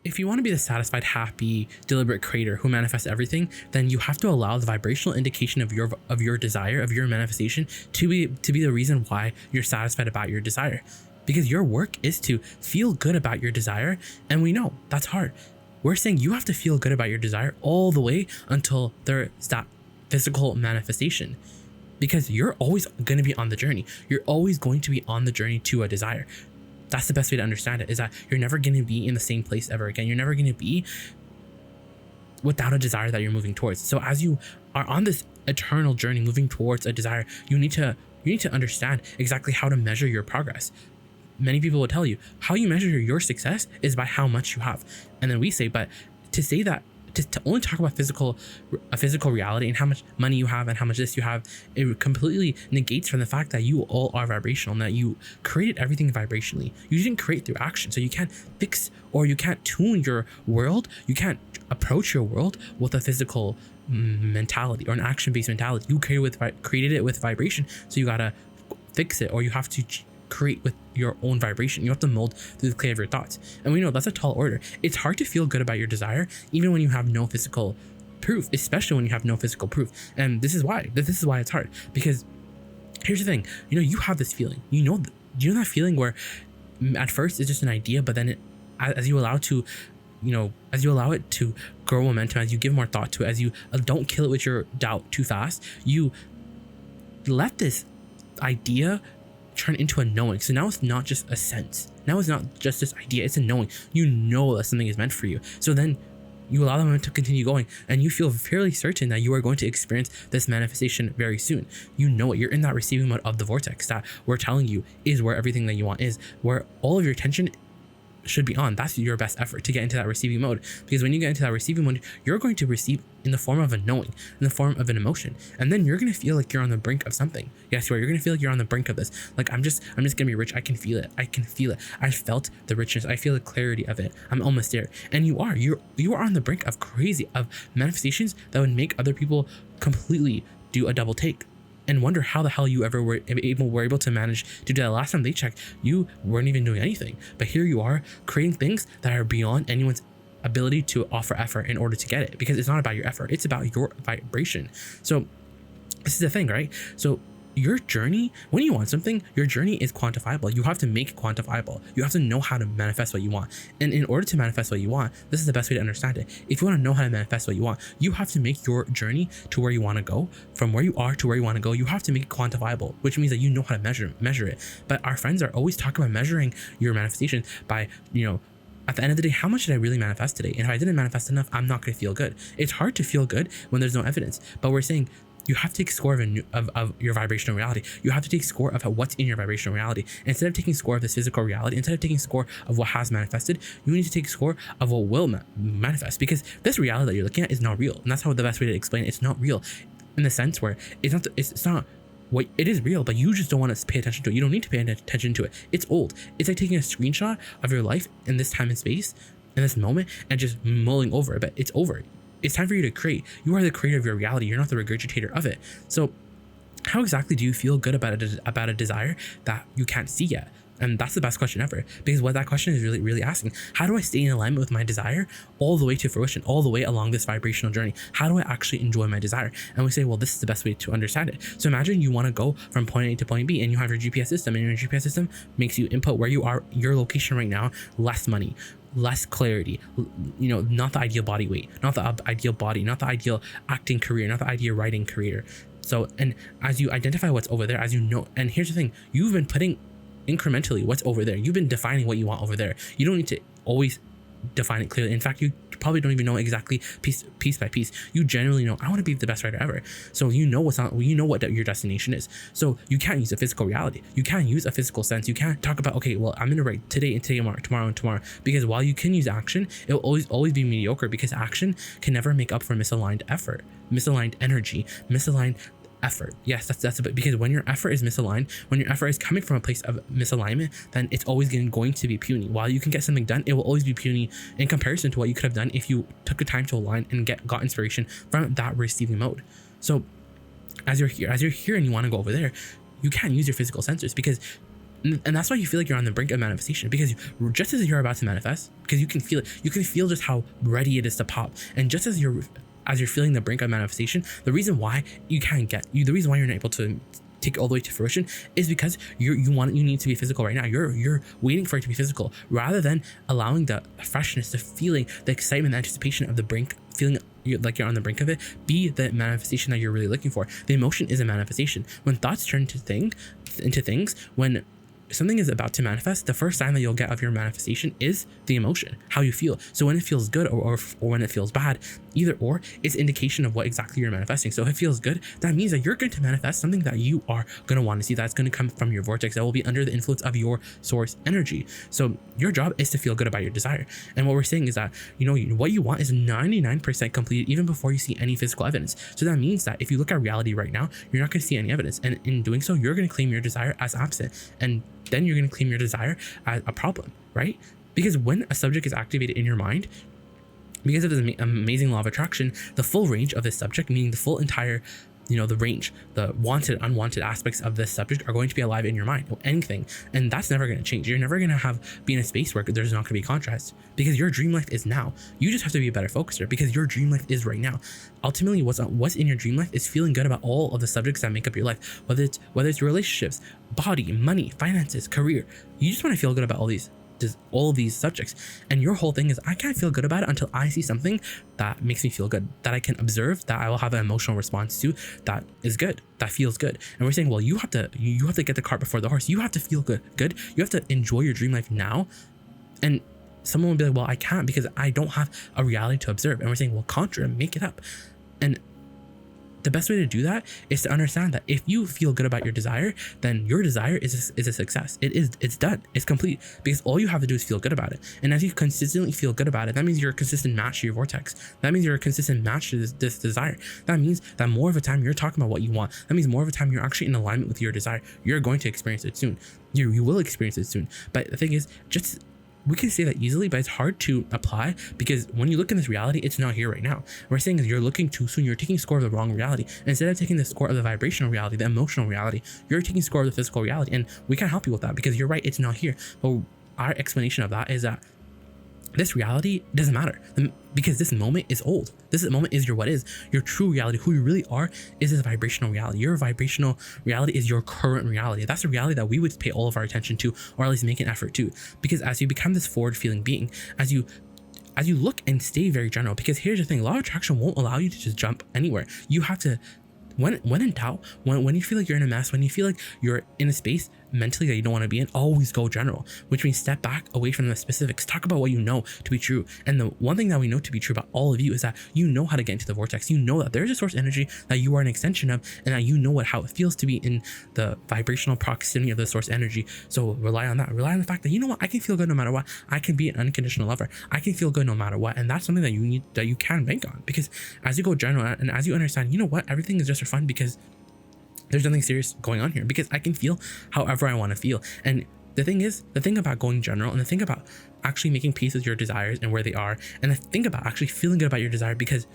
if you want to be the satisfied, happy, deliberate creator who manifests everything, then you have to allow the vibrational indication of your desire, of your manifestation, to be the reason why you're satisfied about your desire. Because your work is to feel good about your desire, and we know that's hard. We're saying you have to feel good about your desire all the way until there's that physical manifestation. Because you're always going to be on the journey. You're always going to be on the journey to a desire. That's the best way to understand it, is that you're never going to be in the same place ever again. You're never going to be without a desire that you're moving towards. So as you are on this eternal journey moving towards a desire, you need to understand exactly how to measure your progress. Many people will tell you how you measure your success is by how much you have. And then we say, but to say that, to only talk about a physical reality and how much money you have and how much this you have, it completely negates from the fact that you all are vibrational and that you created everything vibrationally. You didn't create through action, so you can't fix or you can't tune your world. You can't approach your world with a physical mentality or an action-based mentality. You created it with vibration, so you gotta fix it, or you have to create with your own vibration. You have to mold through the clay of your thoughts. And we know that's a tall order. It's hard to feel good about your desire even when you have no physical proof, especially when you have no physical proof. And this is why it's hard, because here's the thing, you have this feeling, do you know that feeling where at first it's just an idea, but then as you allow it to grow momentum, as you give more thought to it, as you don't kill it with your doubt too fast, you let this idea turn into a knowing. So now it's not just a sense. Now it's not just this idea, it's a knowing. You know that something is meant for you. So then you allow them to continue going, and you feel fairly certain that you are going to experience this manifestation very soon. You know it. You're in that receiving mode of the vortex that we're telling you is where everything that you want is, where all of your attention should be on. That's your best effort to get into that receiving mode, because when you get into that receiving mode, you're going to receive in the form of a knowing, in the form of an emotion, and then you're going to feel like you're on the brink of something. Yes, you are. You're going to feel like you're on the brink of this. Like, I'm just going to be rich. I can feel it. I felt the richness. I feel the clarity of it. I'm almost there. And you are on the brink of manifestations that would make other people completely do a double take and wonder how the hell you ever were able to manage to do that. Last time they checked, you weren't even doing anything. But here you are creating things that are beyond anyone's ability to offer effort in order to get it, because it's not about your effort, it's about your vibration. So this is the thing, right? So your journey, when you want something, your journey is quantifiable. You have to make it quantifiable. You have to know how to manifest what you want. And in order to manifest what you want, this is the best way to understand it. If you want to know how to manifest what you want, you have to make your journey to where you want to go, from where you are to where you want to go. You have to make it quantifiable, which means that you know how to measure it. But our friends are always talking about measuring your manifestation by, at the end of the day, how much did I really manifest today? And if I didn't manifest enough, I'm not going to feel good. It's hard to feel good when there's no evidence, but we're saying you have to take score of your vibrational reality. You have to take score of what's in your vibrational reality. And instead of taking score of this physical reality, instead of taking score of what has manifested, you need to take score of what will manifest, because this reality that you're looking at is not real. And that's how the best way to explain it. It's not real in the sense where it's not what it is real, but you just don't want to pay attention to it. You don't need to pay attention to it. It's old. It's like taking a screenshot of your life in this time and space, in this moment, and just mulling over it. But it's over. It's time for you to create. You are the creator of your reality. You're not the regurgitator of it. So how exactly do you feel good about a desire that you can't see yet? And that's the best question ever, because what that question is really, really asking, how do I stay in alignment with my desire all the way to fruition, all the way along this vibrational journey? How do I actually enjoy my desire? And we say, well, this is the best way to understand it. So imagine you want to go from point A to point B, and you have your GPS system, and your GPS system makes you input where you are, your location right now, less money, less clarity, not the ideal body weight, not the ideal body, not the ideal acting career, not the ideal writing career. So, and as you identify what's over there, as you know, and here's the thing, you've been putting incrementally what's over there. You've been defining what you want over there. You don't need to always define it clearly. In fact, you probably don't even know exactly piece by piece. You generally know, I want to be the best writer ever. So you know what your destination is. So you can't use a physical reality. You can't use a physical sense. You can't talk about, okay, well, I'm going to write today and today, tomorrow and tomorrow. Because while you can use action, it will always be mediocre, because action can never make up for misaligned effort, misaligned energy, misaligned effort. Yes, that's a bit, because when your effort is misaligned, when your effort is coming from a place of misalignment, then it's always going to be puny. While you can get something done, it will always be puny in comparison to what you could have done if you took the time to align and got inspiration from that receiving mode. So as you're here and you want to go over there, you can't use your physical sensors, because And that's why you feel like you're on the brink of manifestation, because just as you're about to manifest, because you can feel it, you can feel just how ready it is to pop. And just as you're feeling the brink of manifestation, the reason why you can't the reason why you're not able to take it all the way to fruition is because you need to be physical right now. You're waiting for it to be physical rather than allowing the freshness, the feeling, the excitement, the anticipation of the brink, feeling like you're on the brink of it, be the manifestation that you're really looking for. The emotion is a manifestation. When thoughts turn into things, when something is about to manifest, the first sign that you'll get of your manifestation is the emotion, how you feel. So when it feels good or when it feels bad, either or is indication of what exactly you're manifesting. So if it feels good, that means that you're going to manifest something that you are going to want to see, that's going to come from your vortex, that will be under the influence of your source energy. So your job is to feel good about your desire. And what we're saying is that, what you want is 99% complete even before you see any physical evidence. So that means that if you look at reality right now, you're not going to see any evidence. And in doing so, you're going to claim your desire as absent. And then you're going to claim your desire as a problem, right? Because when a subject is activated in your mind, because of this amazing law of attraction, the full range of this subject, meaning the full entire, the range, the wanted, unwanted aspects of this subject are going to be alive in your mind, anything. And that's never going to change. You're never going to be in a space where there's not going to be contrast, because your dream life is now. You just have to be a better focuser, because your dream life is right now. Ultimately, what's in your dream life is feeling good about all of the subjects that make up your life, whether it's relationships, body, money, finances, career. You just want to feel good about all of these subjects. And your whole thing is, I can't feel good about it until I see something that makes me feel good, that I can observe, that I will have an emotional response to, that is good, that feels good. And we're saying, well, you have to get the cart before the horse. You have to feel good. You have to enjoy your dream life now. And someone will be like, well, I can't because I don't have a reality to observe. And we're saying, well, conjure, make it up. And the best way to do that is to understand that if you feel good about your desire, then your desire is a success. It's done. It's complete, because all you have to do is feel good about it. And as you consistently feel good about it, that means you're a consistent match to your vortex. That means you're a consistent match to this desire. That means that more of the time you're talking about what you want. That means more of the time you're actually in alignment with your desire. You're going to experience it soon. You will experience it soon. But the thing is, we can say that easily, but it's hard to apply, because when you look in this reality, it's not here right now. What we're saying is you're looking too soon. You're taking score of the wrong reality. And instead of taking the score of the vibrational reality, the emotional reality, you're taking score of the physical reality. And we can't help you with that, because you're right, it's not here. But our explanation of that is that this reality doesn't matter, because this moment is old. This moment is your true reality. Who you really are is this vibrational reality. Your vibrational reality is your current reality. That's the reality that we would pay all of our attention to, or at least make an effort to. Because as you become this forward feeling being, as you look and stay very general, because here's the thing, law of attraction won't allow you to just jump anywhere. You have to, when in doubt, when you feel like you're in a mess, when you feel like you're in a space mentally that you don't want to be in, always go general, which means step back away from the specifics. Talk about what you know to be true. And the one thing that we know to be true about all of you is that you know how to get into the vortex. You know that there's a source energy that you are an extension of, and that you know how it feels to be in the vibrational proximity of the source energy. So rely on that. Rely on the fact that, you know what, I can feel good no matter what. I can be an unconditional lover. I can feel good no matter what. And that's something that you can bank on, because as you go general and as you understand, you know what, everything is just for fun, because there's nothing serious going on here, because I can feel however I want to feel. And the thing about going general, and the thing about actually making peace with your desires and where they are, and the thing about actually feeling good about your desire, because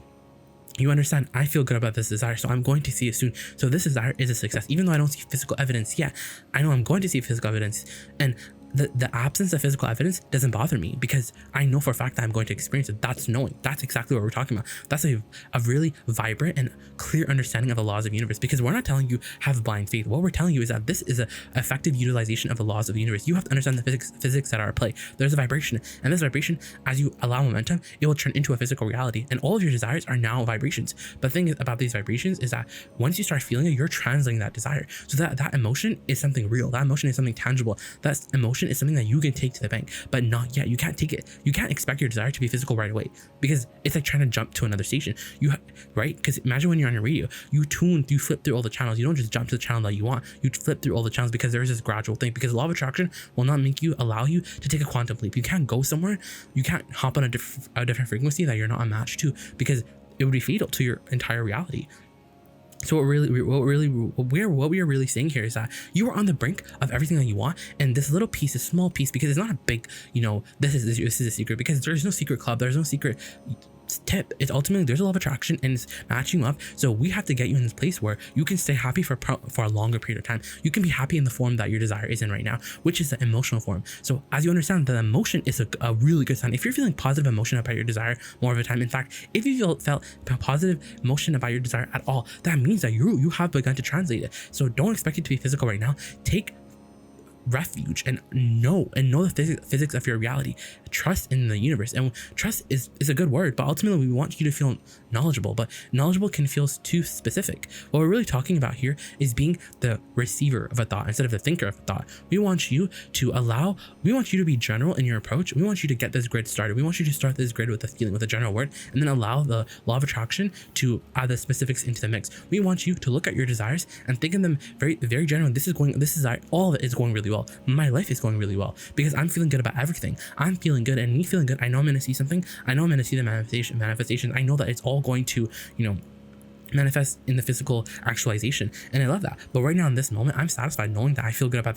you understand, I feel good about this desire, so I'm going to see it soon. So this desire is a success. Even though I don't see physical evidence yet, I know I'm going to see physical evidence. And the absence of physical evidence doesn't bother me, because I know for a fact that I'm going to experience it. That's knowing. That's exactly what we're talking about. That's a really vibrant and clear understanding of the laws of the universe, because we're not telling you have blind faith. What we're telling you is that this is an effective utilization of the laws of the universe. You have to understand the physics that are at play. There's a vibration, and this vibration, as you allow momentum, it will turn into a physical reality, and all of your desires are now vibrations. But the thing about these vibrations is that once you start feeling it, you're translating that desire. So that emotion is something real. That emotion is something tangible. That emotion is something that you can take to the bank, but not yet. You can't take it. You can't expect your desire to be physical right away, because it's like trying to jump to another station. Right? Because imagine when you're on your radio, you flip through all the channels. You don't just jump to the channel that you want. You flip through all the channels, because there's this gradual thing. Because law of attraction will not allow you to take a quantum leap. You can't go somewhere. You can't hop on a different frequency that you're not a match to, because it would be fatal to your entire reality. So what we are really saying here is that you are on the brink of everything that you want, and this little piece, this small piece, because it's not a big, this is a secret, because there's no secret club, there's no secret tip is ultimately there's a law of attraction and it's matching you up. So we have to get you in this place where you can stay happy for a longer period of time. You can be happy in the form that your desire is in right now, which is the emotional form. So as you understand that emotion is a really good sign. If you're feeling positive emotion about your desire more of the time, in fact, if you felt positive emotion about your desire at all, that means that you have begun to translate it. So don't expect it to be physical right now. Take refuge and know the physics of your reality. Trust in the universe, and trust is a good word, but ultimately we want you to feel knowledgeable, but knowledgeable can feel too specific. What we're really talking about here is being the receiver of a thought instead of the thinker of a thought. We want you to be general in your approach. We want you to get this grid started. We want you to start this grid with a feeling, with a general word, and then allow the law of attraction to add the specifics into the mix. We want you to look at your desires and think of them very, very general. All of it is going really well. My life is going really well because I'm feeling good about everything. I'm feeling good, and me feeling good, I know I'm going to see something. I know I'm going to see the manifestation. I know that it's all going to, manifest in the physical actualization, and I love that. But right now in this moment, I'm satisfied knowing that I feel good about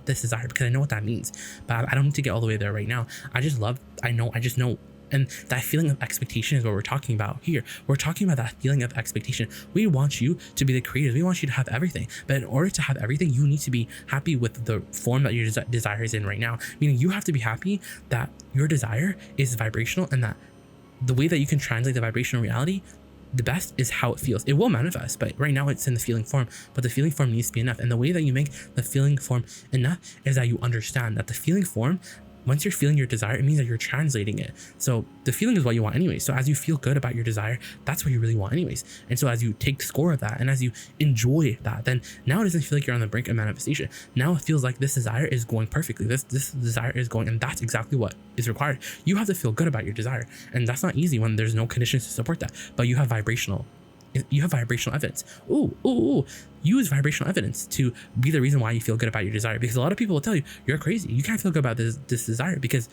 this desire because I know what that means. But I don't need to get all the way there right now. I just know. And that feeling of expectation is what we're talking about here. We're talking about that feeling of expectation. We want you to be the creators. We want you to have everything. But in order to have everything, you need to be happy with the form that your desire is in right now. Meaning you have to be happy that your desire is vibrational, and that the way that you can translate the vibrational reality, the best is how it feels. It will manifest, but right now it's in the feeling form, but the feeling form needs to be enough. And the way that you make the feeling form enough is that you understand that the feeling form, once you're feeling your desire, it means that you're translating it. So the feeling is what you want anyways. So as you feel good about your desire, that's what you really want anyways. And so as you take score of that and as you enjoy that, then now it doesn't feel like you're on the brink of manifestation. Now it feels like this desire is going perfectly. This desire is going, and that's exactly what is required. You have to feel good about your desire. And that's not easy when there's no conditions to support that, but you have vibrational evidence. Use vibrational evidence to be the reason why you feel good about your desire, because a lot of people will tell you you're crazy, you can't feel good about this desire because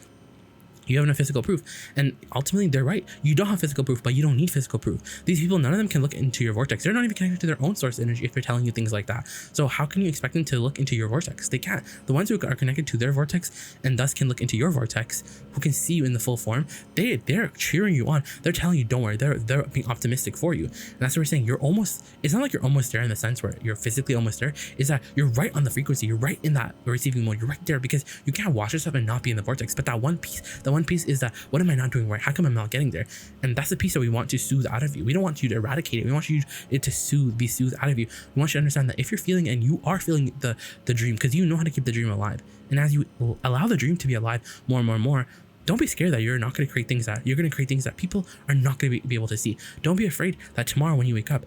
you have no physical proof. And ultimately they're right. You don't have physical proof, but you don't need physical proof. These people, none of them can look into your vortex. They're not even connected to their own source energy if they're telling you things like that. So how can you expect them to look into your vortex? They can't. The ones who are connected to their vortex and thus can look into your vortex, who can see you in the full form, they're cheering you on. They're telling you don't worry. They're being optimistic for you. And that's what we're saying. It's not like you're almost there in the sense where you're physically almost there. Is that you're right on the frequency. You're right in that receiving mode. You're right there because you can't watch yourself and not be in the vortex. But that one piece is that, what am I not doing right? How come I'm not getting there? And that's the piece that we want to soothe out of you. We don't want you to eradicate it. We want it to be soothed out of you. We want you to understand that if you're feeling, and you are feeling the dream, because you know how to keep the dream alive. And as you allow the dream to be alive more and more and more, don't be scared that you're not going to create things that you're going to create things that people are not going to be able to see. Don't be afraid that tomorrow when you wake up,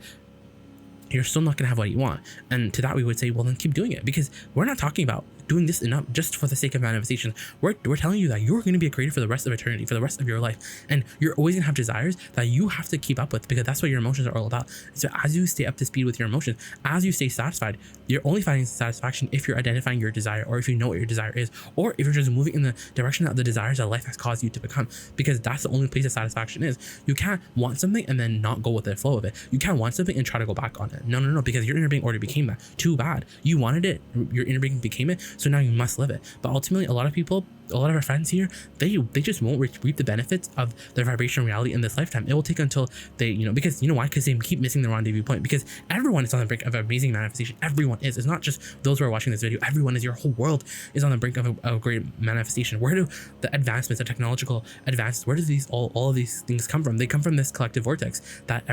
you're still not going to have what you want. And to that we would say, well, then keep doing it, because we're not talking about doing this enough just for the sake of manifestation. We're telling you that you're going to be a creator for the rest of eternity, for the rest of your life, and you're always going to have desires that you have to keep up with, because that's what your emotions are all about. So as you stay up to speed with your emotions, as you stay satisfied, you're only finding satisfaction if you're identifying your desire, or if you know what your desire is, or if you're just moving in the direction of the desires that life has caused you to become, because that's the only place that satisfaction is. You can't want something and then not go with the flow of it. You can't want something and try to go back on it. No, because your inner being already became that. Too bad. You wanted it, your inner being became it, so now you must live it. But ultimately, a lot of our friends here, they just won't reap the benefits of their vibrational reality in this lifetime. It will take until they, because you know why? Because they keep missing the rendezvous point. Because everyone is on the brink of amazing manifestation. Everyone is. It's not just those who are watching this video. Everyone is. Your whole world is on the brink of a great manifestation. Where do the advancements, the technological advances, where do all of these things come from? They come from this collective vortex that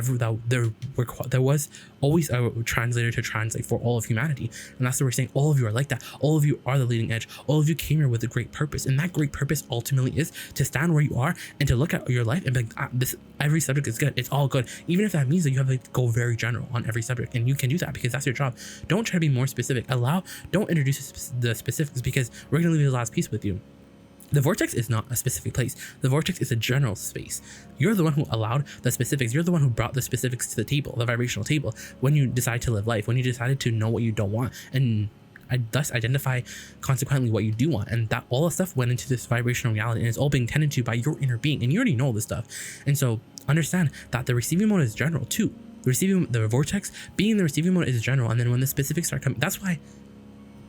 there was always a translator to translate for all of humanity. And that's what we're saying. All of you are like that. All of you are the leading edge. All of you came here with a great purpose. And that great purpose ultimately is to stand where you are and to look at your life and be like, every subject is good. It's all good. Even if that means that you have to go very general on every subject. And you can do that because that's your job. Don't try to be more specific. Don't introduce the specifics, because we're going to leave the last piece with you. The vortex is not a specific place. The vortex is a general space. You're the one who allowed the specifics. You're the one who brought the specifics to the table, the vibrational table, when you decide to live life, when you decided to know what you don't want and thus identify consequently what you do want. And that all the stuff went into this vibrational reality, and it's all being tended to by your inner being, and you already know this stuff. And so understand that the receiving mode is general too. The vortex being in the receiving mode is general, and then when the specifics start coming, that's why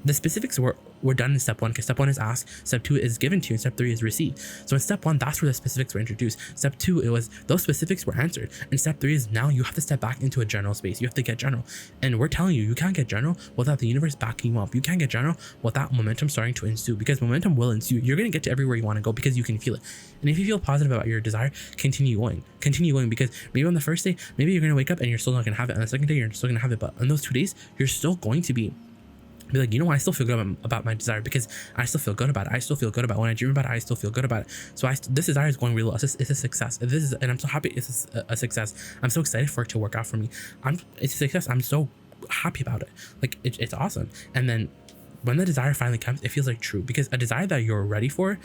The specifics were done in step 1 because step 1 is ask, step 2 is given to you, and step 3 is received. So in step 1, that's where the specifics were introduced. Step 2, it was those specifics were answered. And step 3 is now you have to step back into a general space. You have to get general. And we're telling you, you can't get general without the universe backing you up. You can't get general without momentum starting to ensue, because momentum will ensue. You're going to get to everywhere you want to go because you can feel it. And if you feel positive about your desire, continue going, because maybe on the first day, maybe you're going to wake up and you're still not going to have it. On the second day, you're still going to have it. But on those 2 days, you're still going to be like, you know what, I still feel good about my desire because I still feel good about it. I still feel good about it. When I dream about it, I still feel good about it. So this desire is going really well. It's a success. And I'm so happy it's a success. I'm so excited for it to work out for me. It's a success. I'm so happy about it. Like it's awesome. And then when the desire finally comes, it feels like true, because a desire that you're ready for,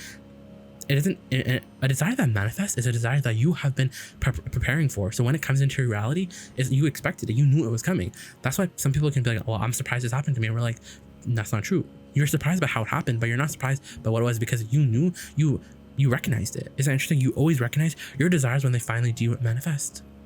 it isn't a desire that manifests is a desire that you have been preparing for. So when it comes into your reality, you expected it, you knew it was coming. That's why some people can be like, well, I'm surprised this happened to me, and we're like, that's not true. You're surprised by how it happened, but you're not surprised by what it was, because you knew, you recognized it. Isn't that interesting? You always recognize your desires when they finally do manifest.